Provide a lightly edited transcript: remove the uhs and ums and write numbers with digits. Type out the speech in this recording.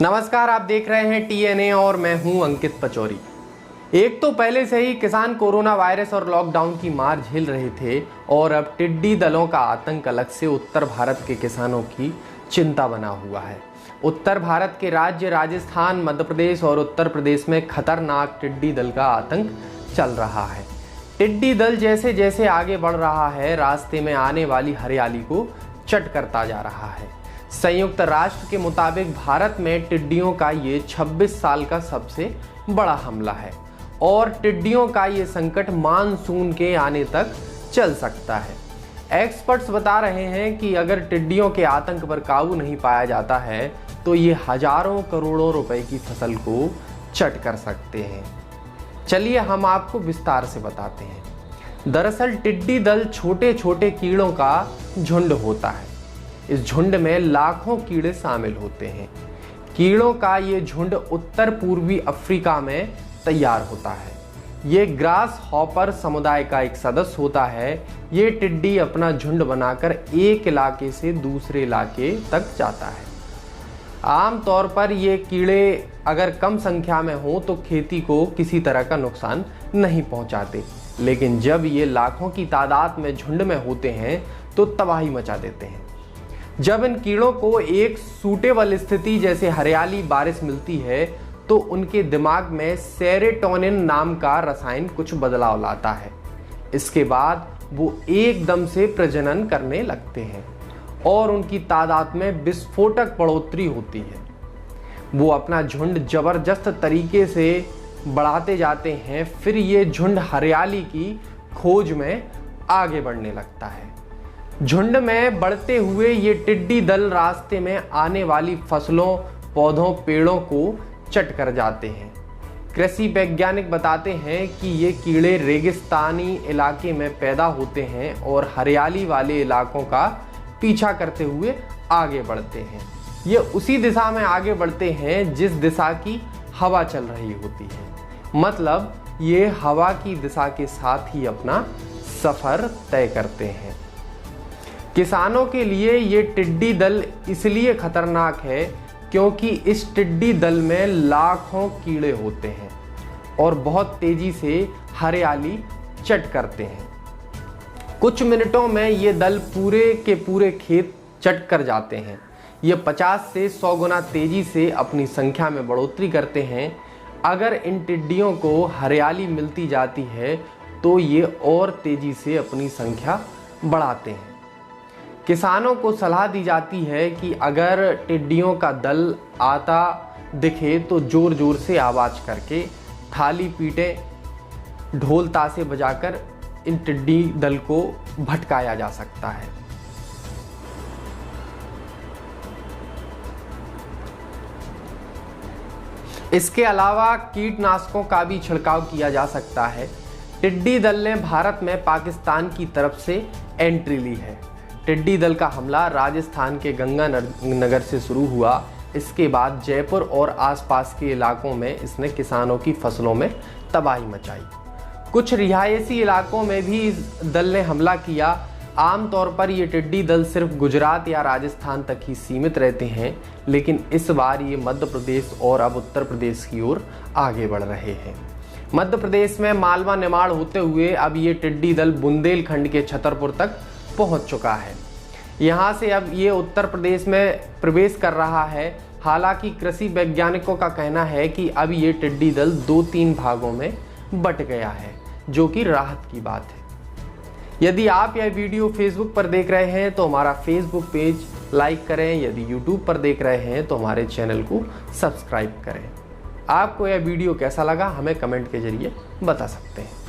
नमस्कार, आप देख रहे हैं TNA और मैं हूं अंकित पचौरी। एक तो पहले से ही किसान कोरोना वायरस और लॉकडाउन की मार झेल रहे थे और अब टिड्डी दलों का आतंक अलग से उत्तर भारत के किसानों की चिंता बना हुआ है। उत्तर भारत के राज्य राजस्थान, मध्य प्रदेश और उत्तर प्रदेश में खतरनाक टिड्डी दल का आतंक चल रहा है। टिड्डी दल जैसे जैसे आगे बढ़ रहा है, रास्ते में आने वाली हरियाली को चट करता जा रहा है। संयुक्त राष्ट्र के मुताबिक भारत में टिड्डियों का ये 26 साल का सबसे बड़ा हमला है और टिड्डियों का ये संकट मानसून के आने तक चल सकता है। एक्सपर्ट्स बता रहे हैं कि अगर टिड्डियों के आतंक पर काबू नहीं पाया जाता है तो ये हजारों करोड़ों रुपए की फसल को चट कर सकते हैं। चलिए हम आपको विस्तार से बताते हैं। दरअसल टिड्डी दल छोटे छोटे कीड़ों का झुंड होता है। इस झुंड में लाखों कीड़े शामिल होते हैं। कीड़ों का ये झुंड उत्तर पूर्वी अफ्रीका में तैयार होता है। ये ग्रास हॉपर समुदाय का एक सदस्य होता है। ये टिड्डी अपना झुंड बनाकर एक इलाके से दूसरे इलाके तक जाता है। आमतौर पर ये कीड़े अगर कम संख्या में हो तो खेती को किसी तरह का नुकसान नहीं पहुंचाते, लेकिन जब ये लाखों की तादाद में झुंड में होते हैं तो तबाही मचा देते हैं। जब इन कीड़ों को एक सूटेबल स्थिति जैसे हरियाली, बारिश मिलती है तो उनके दिमाग में सेरोटोनिन नाम का रसायन कुछ बदलाव लाता है। इसके बाद वो एकदम से प्रजनन करने लगते हैं और उनकी तादाद में विस्फोटक बढ़ोतरी होती है। वो अपना झुंड जबरदस्त तरीके से बढ़ाते जाते हैं। फिर ये झुंड हरियाली की खोज में आगे बढ़ने लगता है। झुंड में बढ़ते हुए ये टिड्डी दल रास्ते में आने वाली फसलों, पौधों, पेड़ों को चट कर जाते हैं। कृषि वैज्ञानिक बताते हैं कि ये कीड़े रेगिस्तानी इलाके में पैदा होते हैं और हरियाली वाले इलाकों का पीछा करते हुए आगे बढ़ते हैं। ये उसी दिशा में आगे बढ़ते हैं जिस दिशा की हवा चल रही होती है। मतलब ये हवा की दिशा के साथ ही अपना सफर तय करते हैं। किसानों के लिए ये टिड्डी दल इसलिए खतरनाक है क्योंकि इस टिड्डी दल में लाखों कीड़े होते हैं और बहुत तेजी से हरियाली चट करते हैं। कुछ मिनटों में ये दल पूरे के पूरे खेत चट कर जाते हैं। ये 50 से 100 गुना तेजी से अपनी संख्या में बढ़ोतरी करते हैं। अगर इन टिड्डियों को हरियाली मिलती जाती है तो ये और तेजी से अपनी संख्या बढ़ाते हैं। किसानों को सलाह दी जाती है कि अगर टिड्डियों का दल आता दिखे तो जोर जोर से आवाज़ करके, थाली पीटे, ढोल ताशे बजाकर इन टिड्डी दल को भटकाया जा सकता है। इसके अलावा कीटनाशकों का भी छिड़काव किया जा सकता है। टिड्डी दल ने भारत में पाकिस्तान की तरफ से एंट्री ली है। टिड्डी दल का हमला राजस्थान के गंगानगर से शुरू हुआ। इसके बाद जयपुर और आसपास के इलाकों में इसने किसानों की फसलों में तबाही मचाई। कुछ रिहायशी इलाकों में भी इस दल ने हमला किया। आमतौर पर ये टिड्डी दल सिर्फ गुजरात या राजस्थान तक ही सीमित रहते हैं, लेकिन इस बार ये मध्य प्रदेश और अब उत्तर प्रदेश की ओर आगे बढ़ रहे हैं। मध्य प्रदेश में मालवा, निमाड़ होते हुए अब ये टिड्डी दल बुंदेलखंड के छतरपुर तक पहुंच चुका है। यहाँ से अब ये उत्तर प्रदेश में प्रवेश कर रहा है। हालांकि कृषि वैज्ञानिकों का कहना है कि अब ये टिड्डी दल 2-3 भागों में बट गया है, जो कि राहत की बात है। यदि आप यह वीडियो फेसबुक पर देख रहे हैं तो हमारा फेसबुक पेज लाइक करें। यदि यूट्यूब पर देख रहे हैं तो हमारे चैनल को सब्सक्राइब करें। आपको यह वीडियो कैसा लगा हमें कमेंट के जरिए बता सकते हैं।